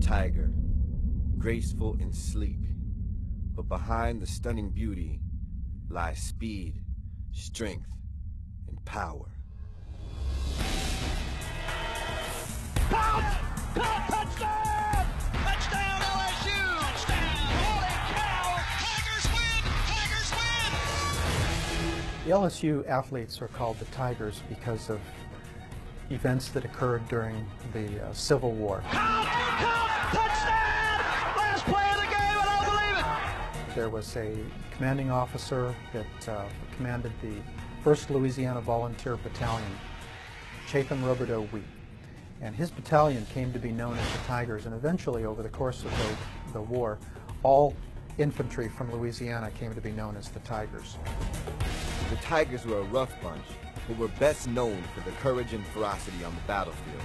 tiger, graceful and sleek, but behind the stunning beauty lies speed, strength, and power. Touchdown! Touchdown LSU! Touchdown! Holy cow! Tigers win! Tigers win! The LSU athletes are called the Tigers because of events that occurred during the Civil War. Touchdown! Last play of the game, and I believe it! There was a commanding officer that commanded the 1st Louisiana Volunteer Battalion, Chapin Roberdeau Wheat. And his battalion came to be known as the Tigers, and eventually over the course of the war, all infantry from Louisiana came to be known as the Tigers. The Tigers were a rough bunch, but were best known for their courage and ferocity on the battlefield.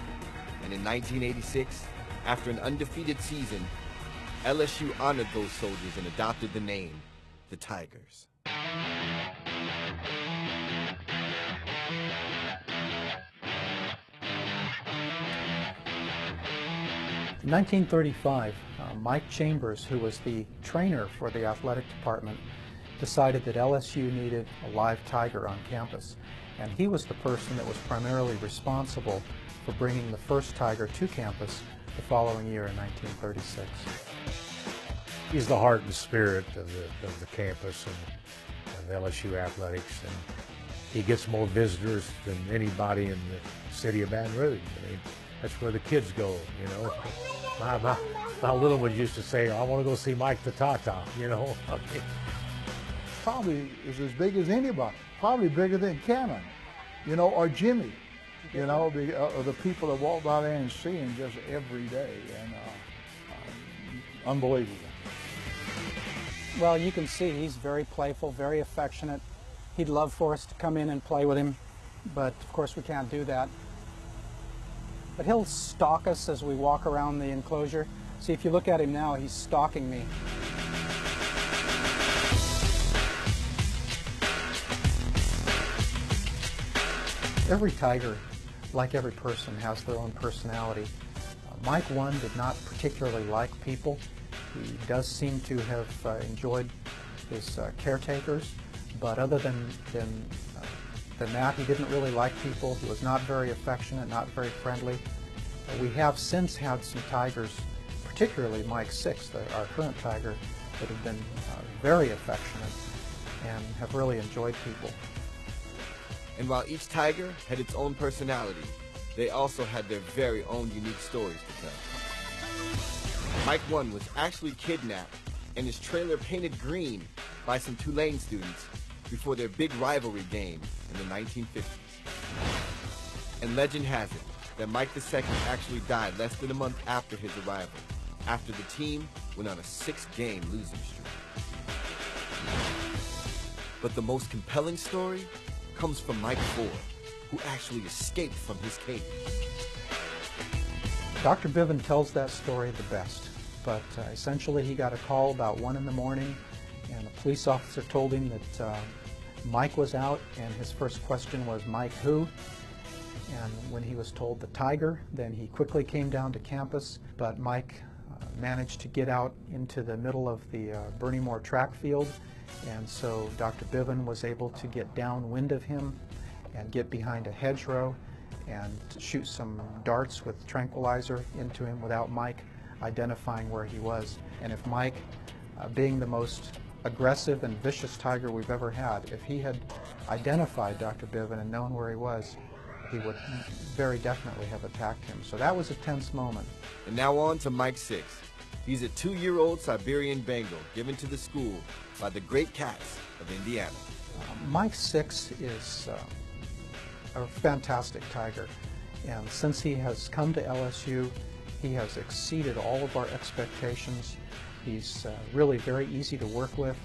And in 1986, after an undefeated season, LSU honored those soldiers and adopted the name, the Tigers. In 1935, Mike Chambers, who was the trainer for the athletic department, decided that LSU needed a live tiger on campus. And he was the person that was primarily responsible for bringing the first tiger to campus the following year in 1936. He's the heart and spirit of the campus and of LSU athletics, and he gets more visitors than anybody in the city of Baton Rouge. I mean, that's where the kids go, you know. My little ones used to say, I want to go see Mike the Tiger, you know. Probably is as big as anybody, probably bigger than Cannon, you know, or Jimmy, you know, the people that walk by there and see him just every day, and unbelievable. Well, you can see he's very playful, very affectionate. He'd love for us to come in and play with him, but of course we can't do that. But he'll stalk us as we walk around the enclosure. See, if you look at him now, he's stalking me. Every tiger, like every person, has their own personality. Mike 1 did not particularly like people. He does seem to have enjoyed his caretakers, but other than that, he didn't really like people. He was not very affectionate, not very friendly. We have since had some tigers, particularly Mike 6, our current tiger, that have been very affectionate and have really enjoyed people. And while each tiger had its own personality, they also had their very own unique stories to tell. Mike 1 was actually kidnapped and his trailer painted green by some Tulane students before their big rivalry game in the 1950s. And legend has it that Mike II actually died less than a month after his arrival, after the team went on a 6-game losing streak. But the most compelling story comes from Mike 4, who actually escaped from his cage. Dr. Biven tells that story the best, but essentially he got a call about 1 in the morning, and a police officer told him that Mike was out, and his first question was, "Mike who?" And when he was told the Tiger, then he quickly came down to campus, but Mike managed to get out into the middle of the Bernie Moore track field, and so Dr. Biven was able to get downwind of him and get behind a hedgerow and shoot some darts with tranquilizer into him without Mike identifying where he was. And if Mike, being the most aggressive and vicious tiger we've ever had, if he had identified Dr. Biven and known where he was, he would very definitely have attacked him. So that was a tense moment. And now on to Mike 6. He's a 2-year-old Siberian Bengal given to the school by the great cats of Indiana. Mike 6 is a fantastic tiger, and since he has come to LSU, he has exceeded all of our expectations. He's really very easy to work with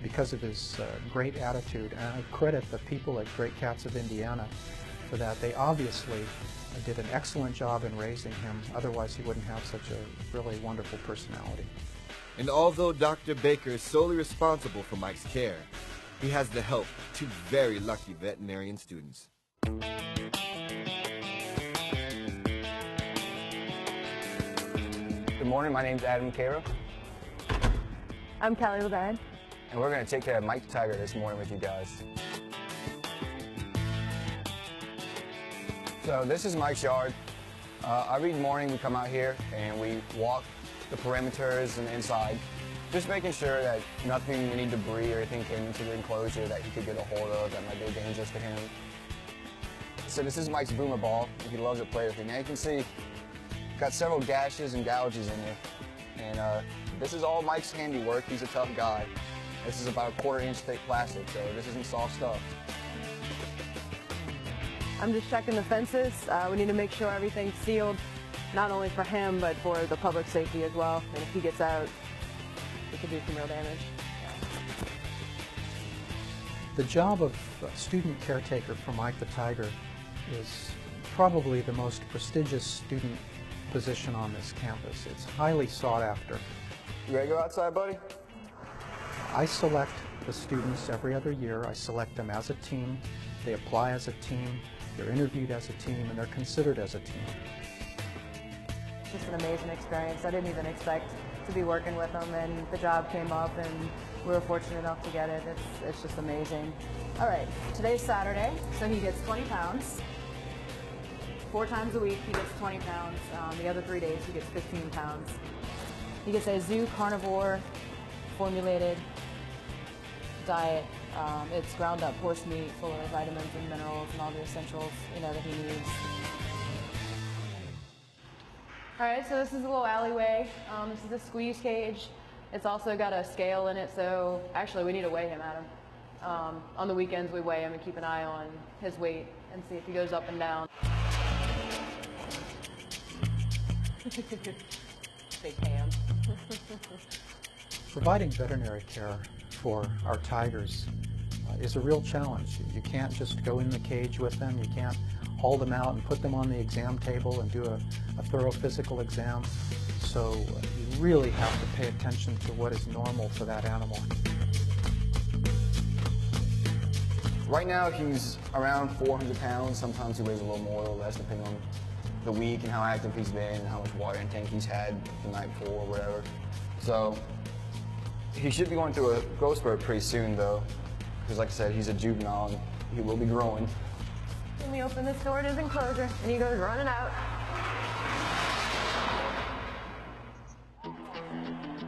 because of his great attitude, and I credit the people at Great Cats of Indiana for that. They obviously did an excellent job in raising him, otherwise he wouldn't have such a really wonderful personality. And although Dr. Baker is solely responsible for Mike's care, he has the help of 2 very lucky veterinarian students. The morning, my name's Adam Caro, I'm Kelly LeBaron. and we're going to take care of Mike the Tiger this morning with you guys. So this is Mike's yard. Every morning we come out here and we walk the perimeters and the inside, just making sure that nothing, any debris or anything came into the enclosure that he could get a hold of that might be dangerous to him. So this is Mike's boomer ball. He loves to play with it. Now you can see, got several gashes and gouges in here. And this is all Mike's handiwork. He's a tough guy. This is about a 1/4 inch thick plastic, so this isn't soft stuff. I'm just checking the fences. We need to make sure everything's sealed, not only for him, but for the public safety as well. And if he gets out, it could do some real damage. The job of student caretaker for Mike the Tiger is probably the most prestigious student position on this campus. It's highly sought after. You ready to go outside, buddy? I select the students every other year. I select them as a team. They apply as a team. They're interviewed as a team, and they're considered as a team. It's just an amazing experience. I didn't even expect to be working with him, and the job came up, and we were fortunate enough to get it. It's just amazing. All right, today's Saturday, so he gets 20 pounds. 4 times a week, he gets 20 pounds. The other 3 days, he gets 15 pounds. He gets a zoo carnivore formulated diet. It's ground up horse meat full of vitamins and minerals and all the essentials, that he needs. All right, so this is a little alleyway. This is a squeeze cage. It's also got a scale in it, so actually we need to weigh him, Adam. On the weekends we weigh him and keep an eye on his weight and see if he goes up and down. Big ham. Providing veterinary care for our tigers is a real challenge. You can't just go in the cage with them. You can't haul them out and put them on the exam table and do a thorough physical exam. So you really have to pay attention to what is normal for that animal. Right now he's around 400 pounds. Sometimes he weighs a little more or less depending on the week and how active he's been and how much water intake he's had the night before or whatever. So he should be going through a growth spurt pretty soon though, because like I said, he's a juvenile and he will be growing. Let me open this door to his enclosure, and he goes running out.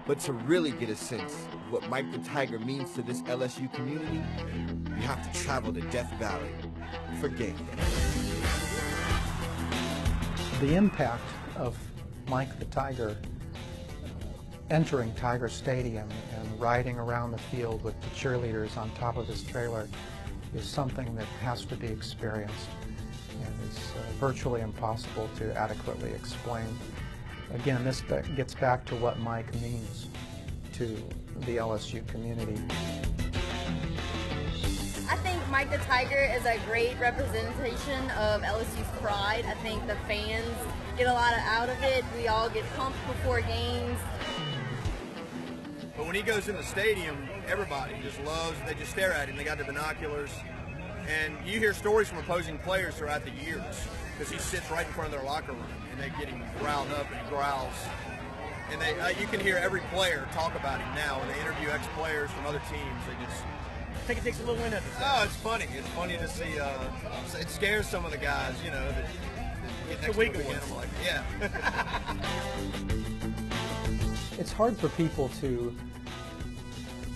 But to really get a sense of what Mike the Tiger means to this LSU community, you have to travel to Death Valley for game day. The impact of Mike the Tiger entering Tiger Stadium and riding around the field with the cheerleaders on top of his trailer is something that has to be experienced and is virtually impossible to adequately explain. Again, this gets back to what Mike means to the LSU community. I think Mike the Tiger is a great representation of LSU's pride. I think the fans get a lot out of it. We all get pumped before games. But when he goes in the stadium, everybody just loves, they just stare at him. They got their binoculars. And you hear stories from opposing players throughout the years because he sits right in front of their locker room and they get him riled up and he growls. And you can hear every player talk about him now when they interview ex-players from other teams. They just, I think it takes a little wind up his oh, it's funny. It's funny to see, it scares some of the guys, that get next to him again. I'm like, yeah. It's hard for people to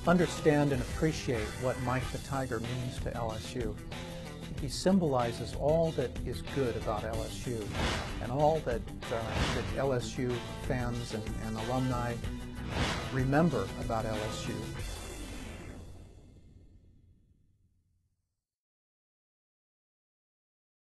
understand and appreciate what Mike the Tiger means to LSU. He symbolizes all that is good about LSU and all that LSU fans and alumni remember about LSU.